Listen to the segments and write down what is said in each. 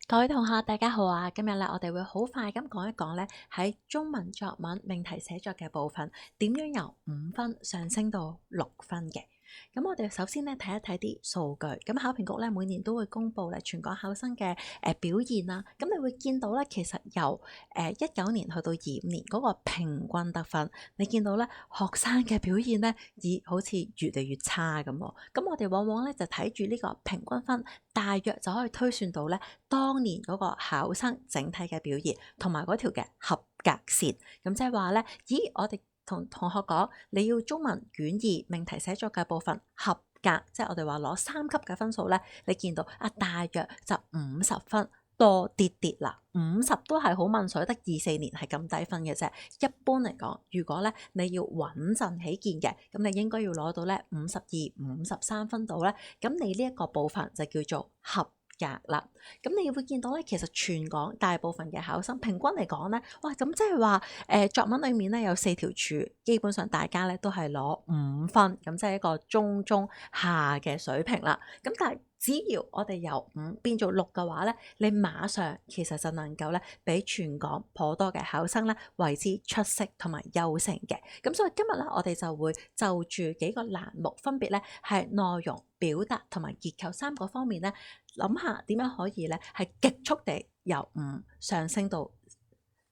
各位同學，大家好啊！今日咧，我哋會好快咁講一講咧喺中文作文命題寫作嘅部分，點樣由5分上升到6分嘅。咁我哋首先咧睇一睇啲數據。咁考評局咧每年都會公布咧全港考生嘅表現啦。咁你會見到咧，其實由19年去到25年嗰個平均得分，你見到咧學生嘅表現咧，好似越嚟越差咁喎。咁我哋往往咧就睇住呢個平均分，大約就可以推算到咧當年嗰個考生整體嘅表現，同埋嗰條嘅合格線。咁即係話咧，咦，我哋同同學講，你要中文卷2命題寫作嘅部分合格，即係我哋話攞3級嘅分數咧，你見到大約就50分多啲啲啦，50都係好問水，得24年係咁低分嘅啫。一般嚟講，如果咧你要穩陣起見嘅，咁你應該要攞到咧52、53分度咧，咁你呢一個部分就叫做合格啦。咁你會見到咧，其實全港大部分嘅考生平均嚟講咧，哇，咁即係話作文裡面咧有4條柱，基本上大家咧都係攞5分，咁即係一個中下嘅水平啦。咁但係只要我哋由5變做6嘅話咧，你馬上其實就能夠咧俾全港頗多嘅考生咧為之出色同埋優勝嘅。咁所以今日咧我哋就會就住幾個欄目，分別咧係內容、表達同埋結構3個方面咧，諗下點樣可以咧係極速地由5上升到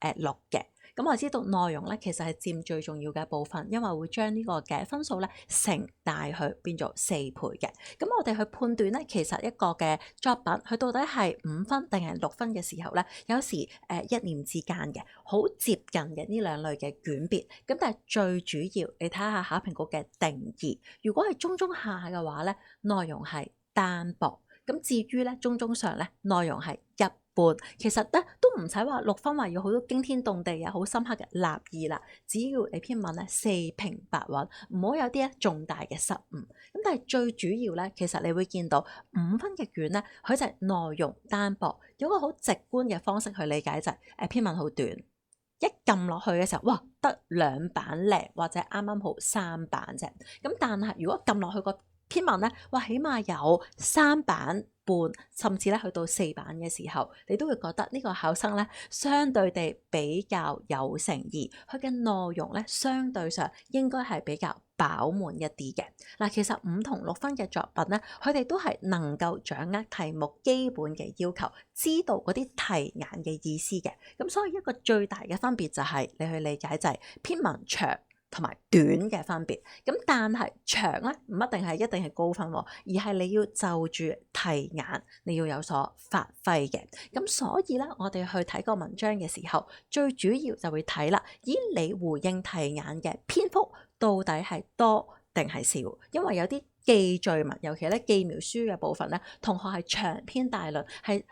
6嘅。咁我知道內容咧其實係佔最重要嘅部分，因為會將呢個嘅分數咧乘大去變做4倍嘅。咁我哋去判斷咧，其實一個嘅作品佢到底係5分定係6分嘅時候咧，有時一念之間嘅，好接近嘅呢兩類嘅卷別。咁但係最主要，你睇下考評局嘅定義，如果係中下嘅話咧，內容係單薄。咁至於咧中上咧，內容係一般。其實咧都唔使話6分話要好多驚天動地啊，好深刻嘅立意啦。只要你篇文咧4平8穩，唔好有啲咧重大嘅失誤。咁但係最主要咧，其實你會見到5分嘅卷咧，佢就係內容單薄，有個好直觀嘅方式去理解就係篇文好短，一撳落去嘅時候，哇，得2版零或者啱啱好3版啫。咁但係如果撳落去個篇文咧，哇，起碼有3版半，甚至咧去到4版嘅時候，你都會覺得呢個考生咧相對地比較有誠意，佢嘅內容咧相對上應該係比較飽滿一啲嘅。嗱，其實5同6分嘅作品咧，佢哋都係能夠掌握題目基本嘅要求，知道嗰啲題眼嘅意思嘅。咁所以一個最大嘅分別就係你去理解就係篇文長同埋短嘅分別。咁但係長咧唔一定係高分喎，而係你要就住題眼，你要有所發揮嘅。咁所以咧，我哋去睇個文章嘅時候，最主要就會睇啦，咦，你回應題眼嘅篇幅到底係多定係少？因為有啲記敘文，尤其咧記描書嘅部分咧，同學係長篇大論，係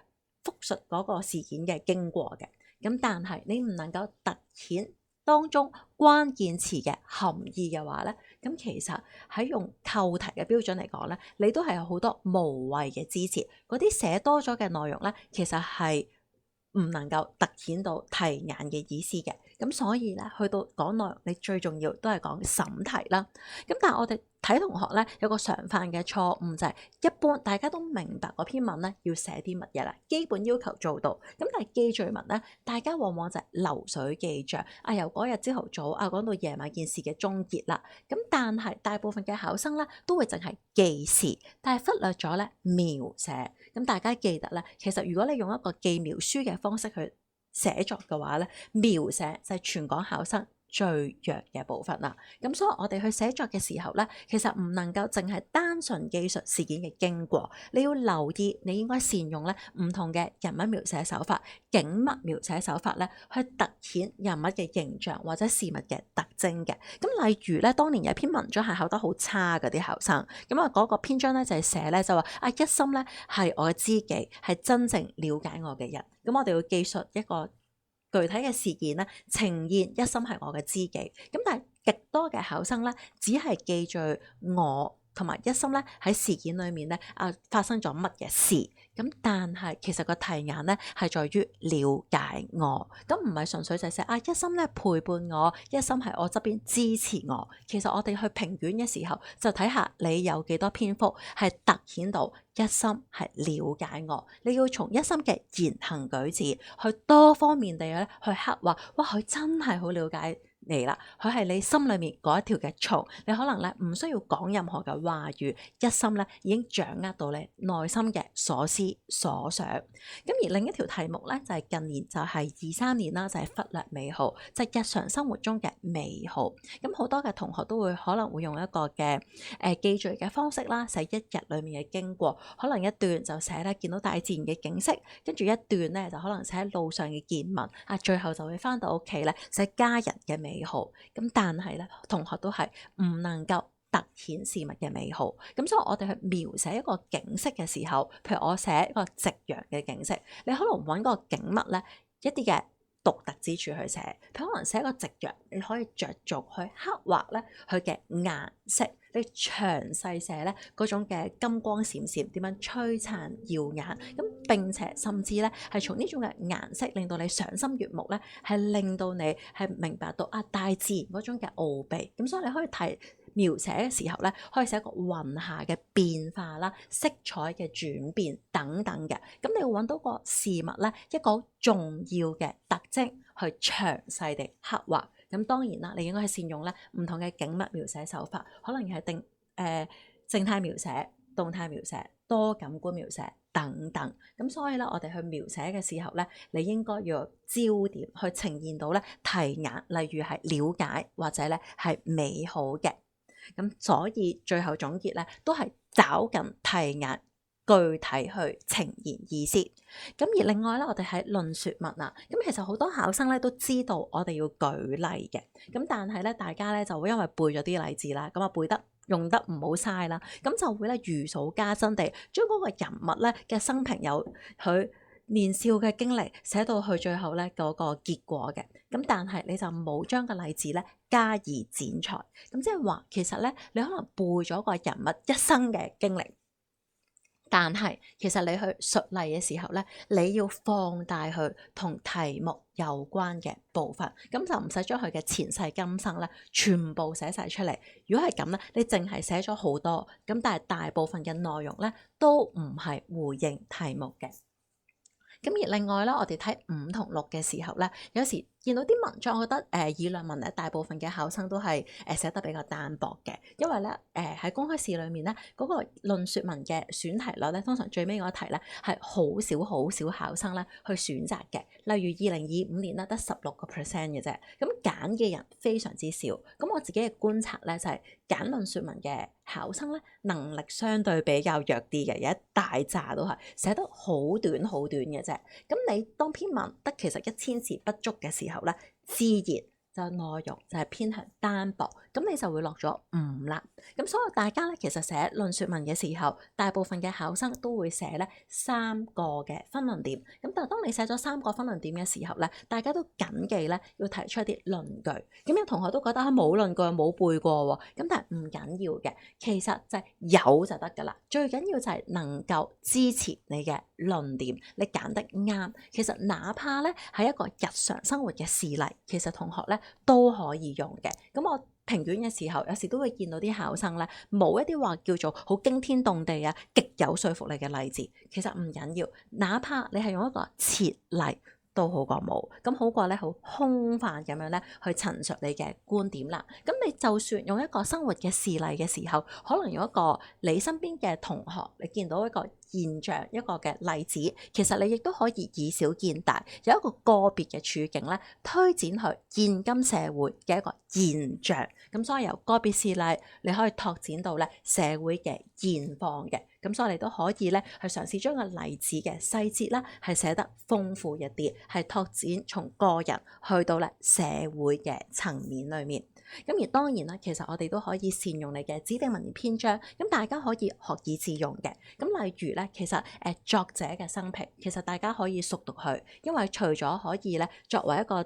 複述嗰個事件嘅經過嘅。咁但係你唔能夠突顯當中關鍵詞嘅含義嘅話咧，咁其實喺用扣題嘅標準嚟講咧，你都係有好多無謂嘅支持，嗰啲寫多咗嘅內容咧，其實係唔能夠突顯到題眼嘅意思嘅。咁所以咧，去到講內容，你最重要都係講審題啦。咁但係我哋睇同學咧有個常犯嘅錯誤就係，一般大家都明白嗰篇文咧要寫啲乜嘢啦，基本要求做到。咁但係記敘文咧，大家往往就係流水記帳由嗰日朝頭早講到夜晚件事嘅終結啦。咁但係大部分嘅考生咧都會淨係記事，但係忽略咗咧描寫。咁大家記得咧，其實如果你用一個記描書嘅方式去寫作嘅話咧，描寫就係全港考生最弱嘅部分啦。咁所以我哋去寫作嘅時候咧，其實唔能夠淨係單純記述事件嘅經過，你要留意，你應該善用咧唔同嘅人物描寫手法、景物描寫手法咧，去突顯人物嘅形象或者事物嘅特徵嘅。咁例如咧，當年有篇文章係考得好差嗰啲考生，咁嗰個篇章咧就係寫咧就話一心咧係我嘅知己，係真正了解我嘅人。咁我哋要記述一個具體嘅事件咧，呈現一心係我嘅知己。咁但係極多嘅考生咧，只係記住我同埋一心咧喺事件裏面咧發生咗乜嘢事，咁但係其實個題眼咧係在於了解我，咁唔係純粹就係寫一心咧陪伴我，一心喺我側邊支持我。其實我哋去評卷嘅時候，就睇下你有幾多篇幅係突顯到一心係了解我。你要從一心嘅言行舉止去多方面地咧去刻畫，哇！佢真係好了解你啦，佢係你心裏面嗰一條嘅蟲，你可能咧唔需要講任何嘅話語，一心咧已經掌握到你內心嘅所思所想。咁而另一條題目咧就係近年就係23年啦，就係忽略美好，就係日常生活中嘅美好。咁好多嘅同學都會可能會用一個嘅記敘嘅方式啦，寫一日裏面嘅經過，可能一段就寫咧見到大自然嘅景色，跟住一段咧就可能寫喺路上嘅見聞，最後就會翻到屋企咧寫家人嘅美好。咁但係咧同學都係唔能夠突顯事物嘅美好，咁所以我哋去描寫一個景色嘅時候，譬如我寫一個夕陽嘅景色，你可能揾個景物咧一啲嘅獨特之處去寫，譬如可能寫一個夕陽，你可以着重去刻畫咧佢嘅顏色，你詳細寫咧嗰種嘅金光閃閃，點樣璀璨耀眼，咁並且甚至咧係從呢種嘅顏色令到你賞心悅目咧，係令到你係明白到大自然嗰種嘅奧秘。咁所以你可以睇描寫嘅時候咧，可以寫個雲霞嘅變化啦、色彩嘅轉變等等嘅。咁你會揾到個事物咧一個好重要嘅特徵去詳細地刻畫。咁當然啦，你應該係善用咧唔同嘅景物描寫手法，可能係靜態描寫、動態描寫、多感官描寫等等。咁所以咧，我哋去描寫嘅時候咧，你應該要有焦點去呈現到咧題眼，例如係了解或者咧係美好嘅。咁所以最後總結咧，都係找緊題眼具體去呈現意思。咁而另外咧，我哋喺論說文啊，咁其實好多考生咧都知道我哋要舉例嘅，咁但係咧大家咧就會因為背咗啲例子啦，咁背得用得唔好嘥啦，咁就會咧如數家珍地將嗰個人物咧嘅生平有佢年少嘅經歷寫到去最後咧嗰個結果嘅，咁但係你就冇將個例子咧加以剪裁，咁即係話其實咧你可能背咗個人物一生嘅經歷，但係其實你去述例嘅時候咧，你要放大佢同題目有關嘅部分，咁就唔使將佢嘅前世今生咧全部寫晒出嚟。如果係咁咧，你淨係寫咗好多，咁但係大部分嘅內容咧都唔係回應題目嘅。咁而另外咧，我哋睇5同6嘅時候咧，有時見到啲文章，我覺得議論文咧，大部分嘅考生都係寫得比較單薄嘅，因為咧喺公開試裏面咧，嗰個論說文嘅選題率咧，通常最尾嗰一題咧係好少考生咧去選擇嘅。例如2025年咧得16% 嘅啫，咁揀嘅人非常之少。咁我自己嘅觀察咧就係揀論說文嘅考生咧能力相對比較弱啲嘅，有一大紮都係寫得好短嘅啫。咁你當篇文得其實1000字不足嘅時候咧，自然就內容就係偏向單薄，咁你就會落咗5啦。咁所以大家咧其實寫論說文嘅時候，大部分嘅考生都會寫咧3個嘅分論點。咁但係當你寫咗3個分論點嘅時候咧，大家都謹記咧要提出一啲論據。咁有同學都覺得冇論據冇背過喎，咁但係唔緊要嘅，其實就係有就得㗎啦。最緊要就係能夠支持你嘅論點，你揀得啱。其實哪怕咧係一個日常生活嘅事例，其實同學咧都可以用嘅。咁我評卷嘅時候，有時都會見到啲考生咧冇一啲話叫做好驚天動地啊、極有說服力嘅例子。其實唔緊要，哪怕你係用一個設例都好過冇，咁好過咧好空泛咁樣咧去陳述你嘅觀點啦。咁你就算用一個生活嘅事例嘅時候，可能用一個你身邊嘅同學，你見到一個現象一個嘅例子，其實你亦都可以以小見大，有一個個別嘅處境咧，推展去現今社會嘅一個現象。咁所以由個別事例，你可以拓展到咧社會嘅現況嘅。咁所以你都可以咧去嘗試將個例子嘅細節啦，係寫得豐富一啲，係拓展從個人去到咧社會嘅層面裏面。咁而當然啦，其實我哋都可以善用你嘅指定文言篇章，咁大家可以學以致用嘅。咁例如咧，其實作者嘅生平，其實大家可以熟讀佢，因為除咗可以咧作為一個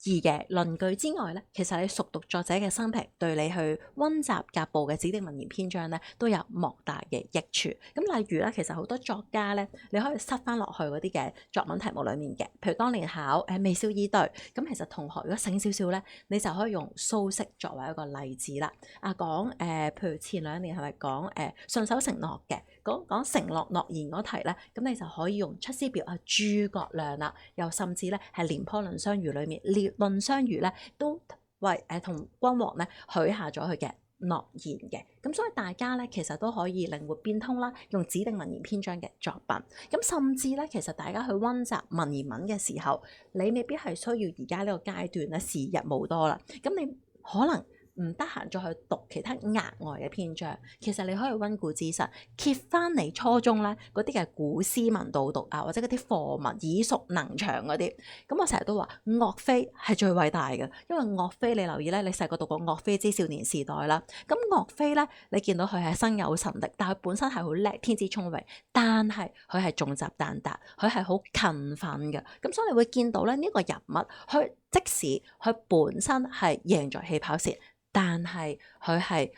義嘅論據之外咧，其實你熟讀作者嘅生平，對你去溫習甲部嘅指定文言篇章咧，都有莫大嘅益處。咁例如咧，其實好多作家咧，你可以塞翻落去嗰啲嘅作文題目裡面嘅，譬如當年考微笑以對，咁其實同學如果醒少少咧，你就可以用蘇軾作為一個例子啦。講譬如前2年係咪講信守承諾嘅，講承諾諾言嗰題咧，咁你就可以用出師表諸葛亮啦，又甚至咧係廉頗藺相如裡面藺相如咧都為同君王咧許下咗佢嘅諾言嘅。咁所以大家咧其實都可以靈活變通啦，用指定文言篇章嘅作品。咁甚至咧，其實大家去溫習文言文嘅時候，你未必係需要而家呢個階段咧時日無多啦，咁你可能唔得閒再去讀其他額外嘅篇章，其實你可以溫故知新，揭翻你初中咧嗰啲嘅古詩文導讀或者嗰啲課文耳熟能詳嗰啲。咁我成日都話岳飛係最偉大嘅，因為岳飛你留意咧，你細個讀過岳飛之少年時代啦。咁岳飛咧，你見到佢係生有神力，但係佢本身係好叻，天資聰穎，但係佢係重習旦達，佢係好勤奮嘅。咁所以你會見到咧呢個人物，佢即使佢本身係贏在起跑線，但係佢係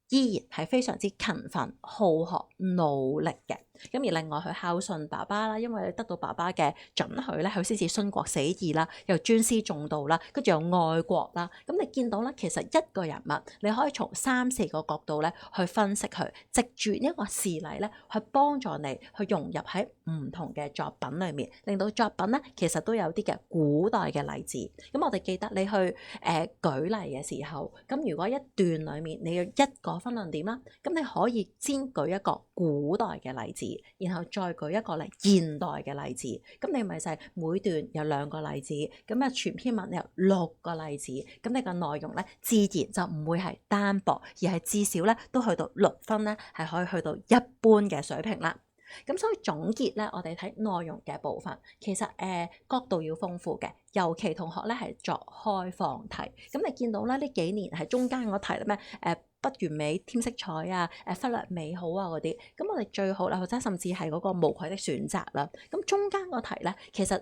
依然係非常之勤奮、好學、努力嘅。咁而另外佢孝順爸爸啦，因為得到爸爸嘅准許咧，佢先至殉國死義啦，又尊師重道啦，跟住又愛國啦。咁你見到咧，其實一個人物你可以從3-4個角度咧去分析佢，藉住一個事例咧去幫助你去融入喺唔同嘅作品裏面，令到作品咧其實都有啲嘅古代嘅例子。咁我哋記得你去舉例嘅時候，咁如果一段裏面你要1個分論點啦，咁你可以先舉一個古代嘅例子，然後再舉一個嚟現代嘅例子，咁你咪就係每段有2個例子，咁全篇文有6個例子，咁你個內容咧自然就唔會係單薄，而係至少咧都去到6分咧，係可以去到一般嘅水平啦。咁所以總結咧，我哋睇內容嘅部分，其實角度要豐富嘅，尤其同學咧係作開放題。咁你見到咧呢幾年係中間嗰題咩不完美添色彩忽略美好嗰啲，咁我哋最好啦，或者甚至係嗰個無愧的選擇啦。咁中間個題咧，其實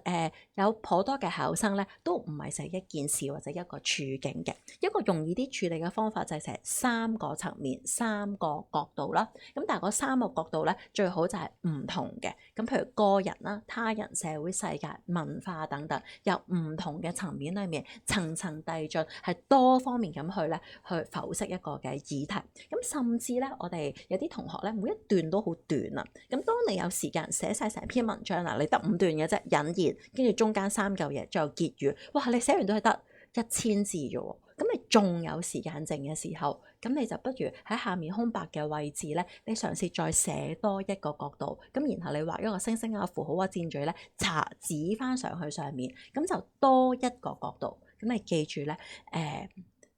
有頗多嘅考生咧，都唔係寫一件事或者一個處境嘅。一個容易啲處理嘅方法就係寫3個層面、3個角度啦。咁但係嗰3個角度咧，最好就係唔同嘅。咁譬如個人啦、他人、社會、世界、文化等等，由唔同嘅層面裏面層層遞進，係多方面咁去剖析一個嘅議題。咁甚至咧，我哋有啲同學咧，每一段都好短啊。咁當你有時間寫晒成篇文章啦，你得5段嘅啫，引言跟住中間3嚿嘢，最後結語。哇！你寫完都係得1000字啫喎。咁你仲有時間剩嘅時候，咁你就不如喺下面空白嘅位置咧，你嘗試再寫多一個角度，咁然後你畫一個星星符號箭嘴咧，指翻上去上面，咁就多一個角度。咁你記住咧，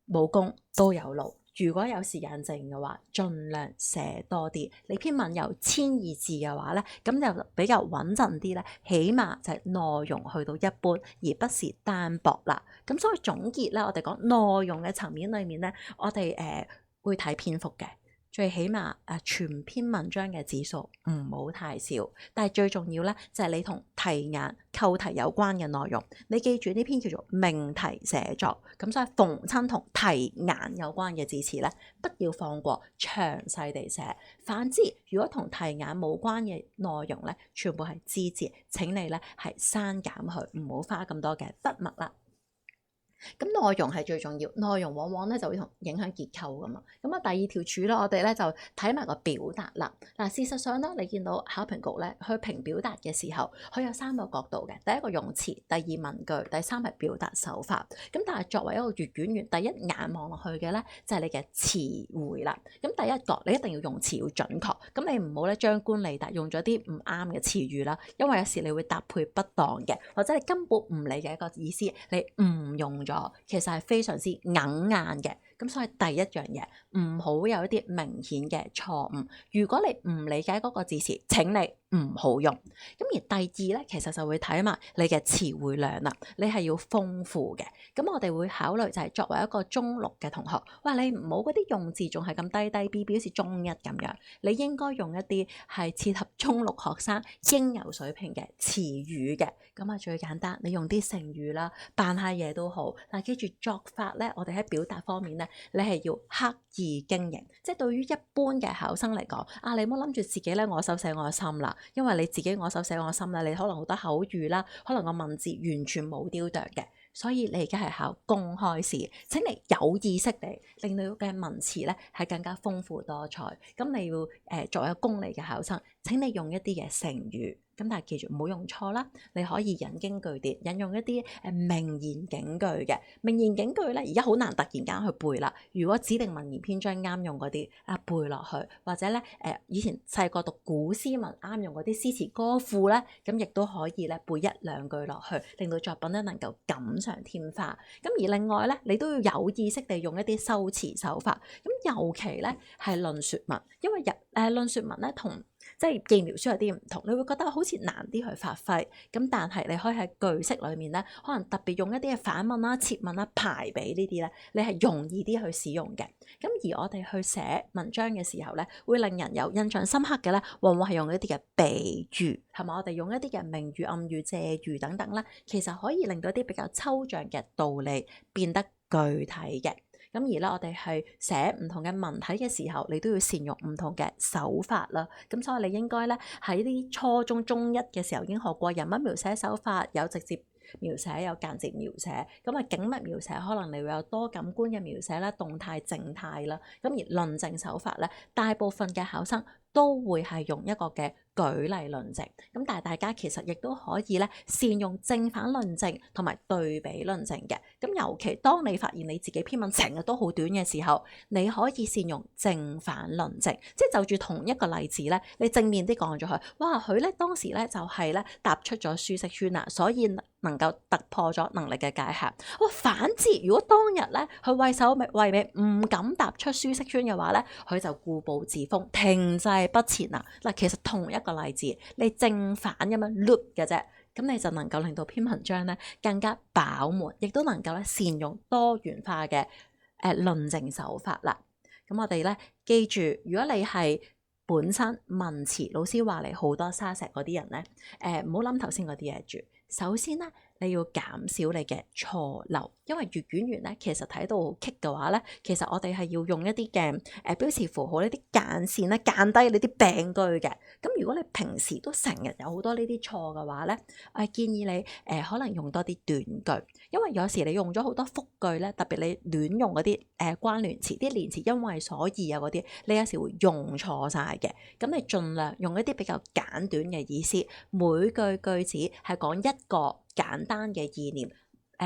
冇功都有勞。如果有時間剩嘅話，盡量寫多啲。你篇文有1002字嘅話咧，咁就比較穩陣啲咧。起碼就係內容去到一般，而不是單薄啦。咁所以總結咧，我哋講內容嘅層面裏面咧，我哋會睇篇幅嘅。最起碼全篇文章嘅字數唔好太少，但係最重要咧就係你同題眼扣題有關嘅內容。你記住呢篇叫做命題寫作，咁所以逢親同題眼有關嘅字詞咧，不要放過，詳細地寫。反之，如果同題眼冇關嘅內容咧，全部係枝節，請你咧係刪減佢，唔好花咁多嘅筆墨啦。咁內容係最重要，內容往往咧就會影響結構噶嘛。咁第2條柱咧，我哋咧就睇埋個表達啦。嗱，事實上咧，你見到考評局咧去評表達嘅時候，佢有3個角度嘅。第一個用詞，第2文句，第3係表達手法。咁但係作為一個閱卷員，第一眼望落去嘅咧就係你嘅詞彙啦。咁第一個你一定要用詞要準確，咁你唔好咧張冠李戴用咗啲唔啱嘅詞語啦，因為有時你會搭配不當嘅，或者你根本唔理嘅一個意思，你誤用咗，其實係非常之硬嘅。咁所以第一樣嘢唔好有一啲明顯嘅錯誤。如果你唔理解嗰個字詞，請你唔好用。咁而第二咧，其實就會睇埋你嘅詞彙量啦，你係要豐富嘅。咁我哋會考慮就係作為一個中六嘅同學，哇！你唔好嗰啲用字仲係咁低低 B B，好似中一咁樣，你應該用一啲係切合中六學生應有水平嘅詞語嘅。咁啊最簡單，你用啲成語啦，扮下嘢都好。但係記住作法咧，我哋喺表達方面咧，你係要刻意經營。即係對於一般嘅考生嚟講，你唔好諗住自己咧我手寫我心啦，因為你自己我手寫我心咧，你可能好多口語啦，可能個文字完全冇雕琢嘅。所以你而家係考公開試，請你有意識地令到嘅文詞咧係更加豐富多彩。咁你要作為一個公理嘅考生，請你用一啲嘅成語。咁但係記住唔好用錯啦，你可以引經據典，引用一啲名言警句嘅名言警句咧，而家好難突然間去背啦。如果指定文言篇章啱用嗰啲背落去，或者咧以前細個讀古詩文啱用嗰啲詩詞歌賦咧，咁亦都可以咧背一兩句落去，令到作品咧能夠錦上添花。咁而另外咧，你都要有意識地用一啲修辭手法。咁尤其咧係論說文，因為論說文咧同即係記描書有啲唔同，你會覺得好似難啲去發揮。咁但係你可以喺句式裏面咧，可能特別用一啲嘅反問啦、設問啦、排比呢啲咧，你係容易啲去使用嘅。咁而我哋去寫文章嘅時候咧，會令人有印象深刻嘅咧，往往係用一啲嘅比喻，係咪？我哋用一啲嘅明喻、暗喻、借喻等等咧，其實可以令到一啲比較抽象嘅道理變得具體嘅。咁而咧，我哋係寫唔同嘅文體嘅時候，你都要善用唔同嘅手法啦。咁所以你應該咧喺啲初中中一嘅時候已經學過人物描寫手法，有直接描寫，有間接描寫。咁景物描寫可能你會有多感官嘅描寫啦，動態、靜態啦。咁而論證手法咧，大部分嘅考生都會係用一個嘅舉例論證，咁但係大家其實亦都可以咧善用正反論證同埋對比論證嘅。咁尤其當你發現你自己篇文成日都好短嘅時候，你可以善用正反論證，即係就住同一個例子咧，你正面啲講咗佢，哇佢咧當時咧就係咧踏出咗舒適圈啦，所以能夠突破咗能力嘅界限。哇，反之，如果當日咧佢畏首畏尾唔敢踏出舒適圈嘅話咧，佢就固步自封，停滯不前啦。嗱，其實同一個例子，你正反咁樣 loop 嘅啫，咁你就能夠令到篇文章咧更加飽滿，亦都能夠咧善用多元化嘅論證手法啦。咁我哋咧記住，如果你係本身文詞老師話你好多沙石嗰啲人咧，唔好諗頭先嗰啲嘢住。首先咧，你要減少你嘅錯漏，因為閱卷員咧，其實睇到好棘嘅話咧，其實我哋係要用一啲嘅標示符號呢啲間線咧，間低呢啲病句嘅。咁如果你平時都成日有好多呢啲錯嘅話咧，建議你可能用多啲短句，因為有時你用咗好多複句咧，特別你亂用嗰啲關聯詞，啲連詞因為所以啊嗰啲，你有時會用錯晒嘅。咁你盡量用一啲比較簡短嘅意思，每句句子係講一個簡單嘅意念，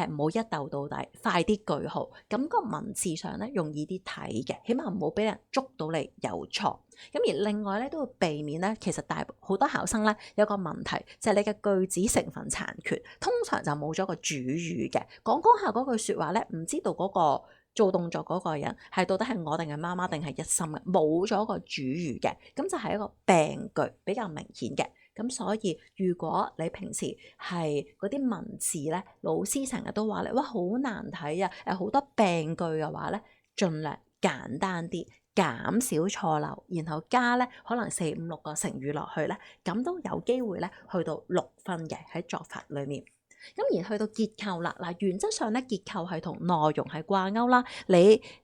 唔好一逗到底，快啲句號，咁個文字上咧容易啲睇嘅，起碼唔好俾人捉到你有錯。咁而另外咧都要避免咧，其實好多考生咧有個問題就係你嘅句子成分殘缺，通常就冇咗個主語嘅，講下嗰句説話咧，唔知道嗰個做動作嗰個人係到底係我定係媽媽定係一心嘅，冇咗個主語嘅，咁就係一個病句，比較明顯嘅。咁所以如果你平時係嗰啲文字咧，老師成日都話你哇好難睇啊，好多病句嘅話咧，盡量簡單啲，減少錯漏，然後加咧可能4、5、6個成語落去咧，咁都有機會咧去到6分嘅喺作法裏面。咁而去到結構啦，嗱原則上咧結構係同內容係掛鈎啦，你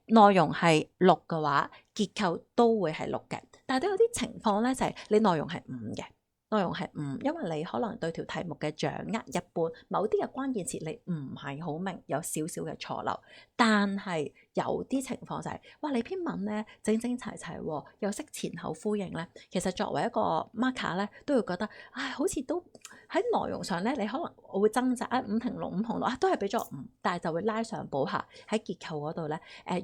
內容係6嘅話，結構都會係6嘅，但係都有啲情況咧就係你內容係5嘅。內容係5，因為你可能對條題目嘅掌握一般，某啲嘅關鍵詞你唔係好明，有少少嘅錯漏。但係有啲情況就係，哇！你篇文咧整整齊齊，又識前後呼應咧，其實作為一個 marker 咧，都會覺得，好似都喺內容上咧，你可能我會掙扎5停6、5同6都係俾咗5，但係就會拉上補下喺結構嗰度咧。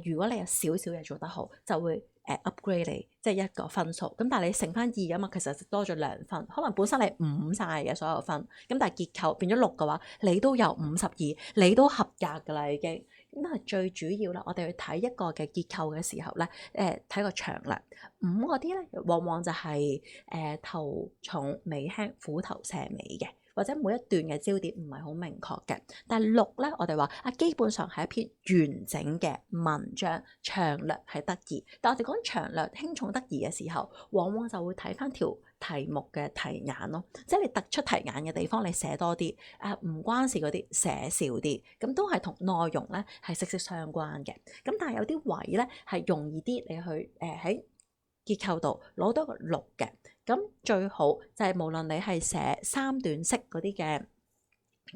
如果你有少少嘢做得好，就會upgrade 你，即係1個分數。咁但係你乘翻2㗎嘛，其實多咗2分。可能本身你5晒嘅所有分，咁但係結構變咗6嘅話，你都有52，你都合格㗎啦已經。咁係最主要啦。我哋去睇一個嘅結構嘅時候咧，睇個長略五嗰啲咧，往往就係頭重尾輕、虎頭蛇尾嘅，或者每一段嘅焦點唔係好明確嘅。但係六咧，我哋話基本上係一篇完整嘅文章，長略係得宜。但我哋講長略輕重得宜嘅時候，往往就會睇翻條題目嘅題眼咯，即係你突出題眼嘅地方，你寫多啲，唔關事嗰啲寫少啲，咁都係同內容咧係息息相關嘅。咁但係有啲位咧係容易啲，你去喺結構度攞到個六嘅，咁最好就係無論你係寫三段式嗰啲嘅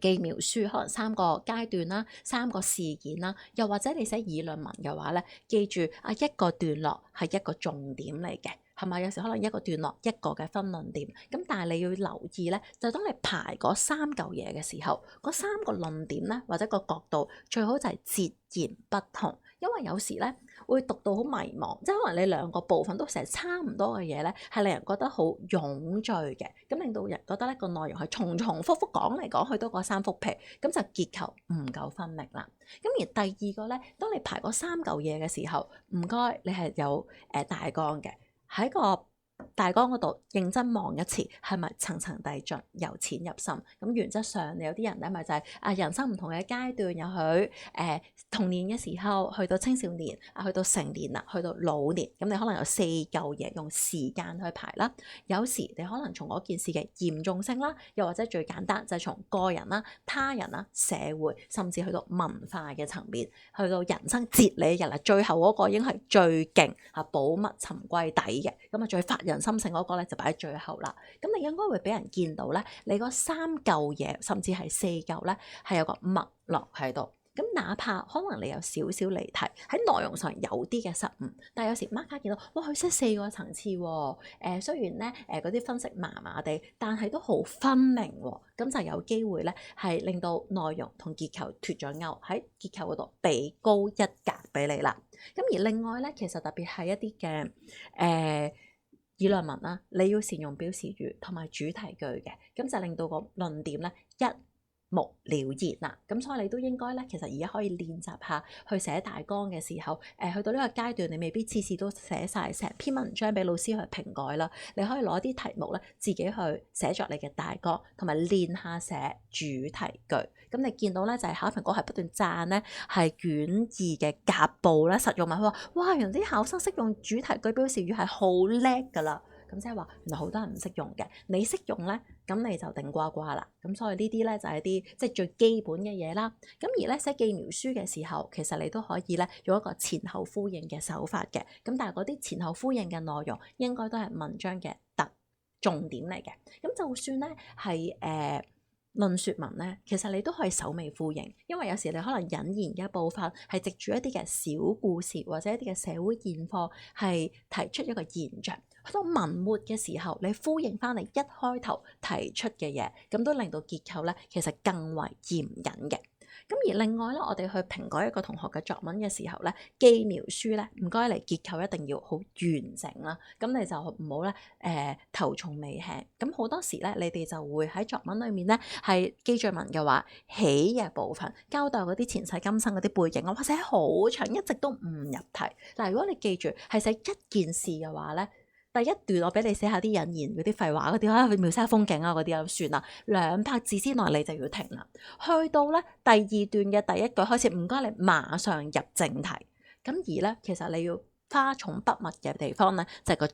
記描書，可能三個階段啦，三個事件啦，又或者你寫議論文嘅話咧，記住一個段落係一個重點嚟嘅。係咪？有時可能一個段落一個嘅分論點，咁但係你要留意咧，就當你排嗰三嚿嘢嘅時候，嗰三個論點咧或者個角度最好就係截然不同，因為有時咧會讀到好迷茫，即係可能你兩個部分都寫差唔多嘅嘢咧，係令人覺得好冗贅嘅，咁令到人覺得咧個內容係重重複複講嚟講去都嗰三幅皮，咁就結構唔夠分明啦。咁而第二個咧，當你排嗰三嚿嘢嘅時候，唔該你係有大綱嘅。喺個大綱嗰度認真望一次，係咪層層遞進、由淺入深？咁原則上，你有啲人咧咪就係人生唔同嘅階段，有佢童年嘅時候，去到青少年，去到成年啦，去到老年，咁你可能有四嚿嘢用時間去排啦。有時你可能從嗰件事嘅嚴重性啦，又或者最簡單就係從個人啦、他人啦、社會，甚至去到文化嘅層面，去到人生哲理嘅啦，最後嗰個已經係最勁寶物沉歸底嘅，咁最發人深省嗰個咧就擺喺最後啦。咁你應該會俾人見到咧，你嗰三嚿嘢，甚至係四嚿咧，係有個脈絡喺度。咁哪怕可能你有少少離題，喺內容上有啲嘅失誤，但係有時 mark 卡見到，哇，佢識四個層次喎。雖然咧嗰啲分析麻麻地，但係都好分明喎。咁就有機會咧係令到內容同結構脫咗鈎，喺結構嗰度比高一格俾你啦。咁而另外咧，其實特別係一啲嘅議論文啦，你要善用標詞語同埋主題句嘅，咁就令到個論點咧一目了然啦。咁所以你都應該咧，其實而家可以練習下去寫大綱嘅時候，去到呢個階段，你未必次次都寫晒成篇文章俾老師去評改啦。你可以攞啲題目咧，自己去寫作你嘅大綱，同埋練下寫主題句。咁你見到咧就係考評局係不斷讚咧，係卷二嘅甲部咧實用文，佢話哇，原來啲考生識用主題句標示語係好叻噶啦。咁即係話原來好多人唔識用嘅，你識用咧，咁你就頂呱呱啦。咁所以呢啲咧就係啲即係最基本嘅嘢啦。咁而咧寫記描書嘅時候，其實你都可以咧用一個前後呼應嘅手法嘅。咁但係嗰啲前後呼應嘅內容應該都係文章嘅重點嚟嘅。咁就算咧係論說文咧，其實你都可以首尾呼應，因為有時你可能引言嘅部分係藉住一啲嘅小故事或者一啲嘅社會現況，係提出一個現象。去到文末嘅時候，你呼應翻你一開頭提出嘅嘢，咁都令到結構咧其實更為嚴謹嘅。咁而另外咧，我哋去評改一個同學嘅作文嘅時候咧，記描書咧唔該嚟結構一定要好完整啦。咁你就唔好咧頭重尾輕。咁好多時咧，你哋就會喺作文裏面咧係記敘文嘅話，起嘅部分交代嗰啲前世今生嗰啲背景啊，或者好長一直都唔入題。嗱，如果你記住係寫一件事嘅話咧，第一段我俾你寫下啲引言嗰啲廢話嗰啲，去描寫下風景啊嗰啲就算啦。200字之內你就要停啦。去到咧第二段嘅第一句開始，唔該你馬上入正題。咁而咧，其實你要花重筆墨嘅地方咧，就係個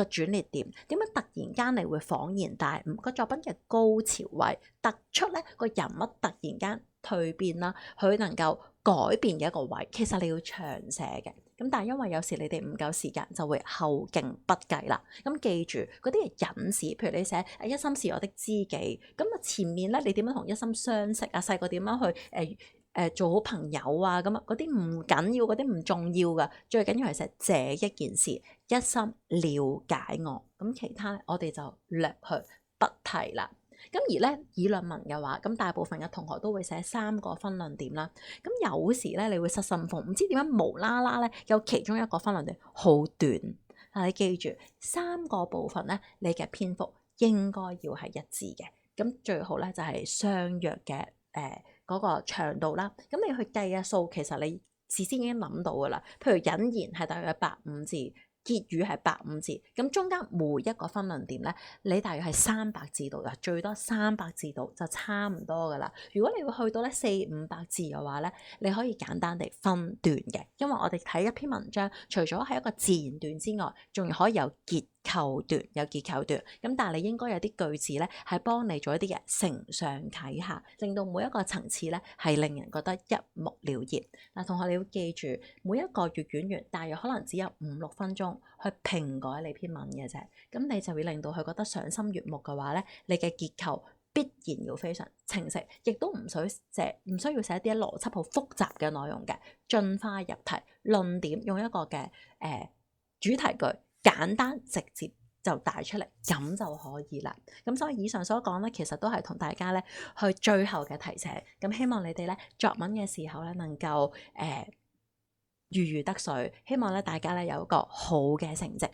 轉捩點。點解突然間你會恍然大悟？個作品嘅高潮位突出咧個人物突然間蛻變啦，佢能夠改變嘅一個位，其實你要長寫嘅。咁但係因為有時你哋唔夠時間，就會後勁不繼啦。咁記住嗰啲係引子，譬如你寫一心是我的知己，咁前面咧你點樣同一心相識啊？細個點樣去做好朋友啊？咁嗰啲唔緊要，嗰啲唔重要噶，最緊要係寫這一件事，一心了解我。咁其他我哋就略去不提啦。咁而咧議論文嘅話，咁大部分嘅同學都會寫3個分論點啦。咁有時咧你會失心瘋，唔知點解無啦啦咧有其中一個分論點好短。但你記住3個部分咧，你嘅篇幅應該要係一致嘅。咁最好咧就係相約嘅嗰個長度啦。咁你去計嘅數，其實你事先已經諗到噶啦。譬如引言係大約150字，結語係150字，咁中間每一個分論點咧，你大約係300字度噶，最多300字度就差唔多噶啦。如果你會去到咧400-500字嘅話咧，你可以簡單地分段嘅，因為我哋睇一篇文章，除咗係一個自然段之外，仲可以有結構段，咁但係你應該有啲句子咧係幫你做一啲嘅承上啟下，令到每一個層次咧係令人覺得一目了然。嗱，同學你要記住，每一個閱卷員大約可能只有5-6分鐘去評改你篇文嘅啫，咁你就會令到佢覺得賞心悅目嘅話咧，你嘅結構必然要非常清晰，亦都唔需要寫啲邏輯好複雜嘅內容嘅，進化入題，論點用一個嘅主題句，簡單直接就帶出嚟，咁就可以啦。咁所以以上所講咧，其實都係同大家咧去最後嘅提醒。咁希望你哋咧作文嘅時候咧能夠如魚得水，希望咧大家咧有一個好嘅成績。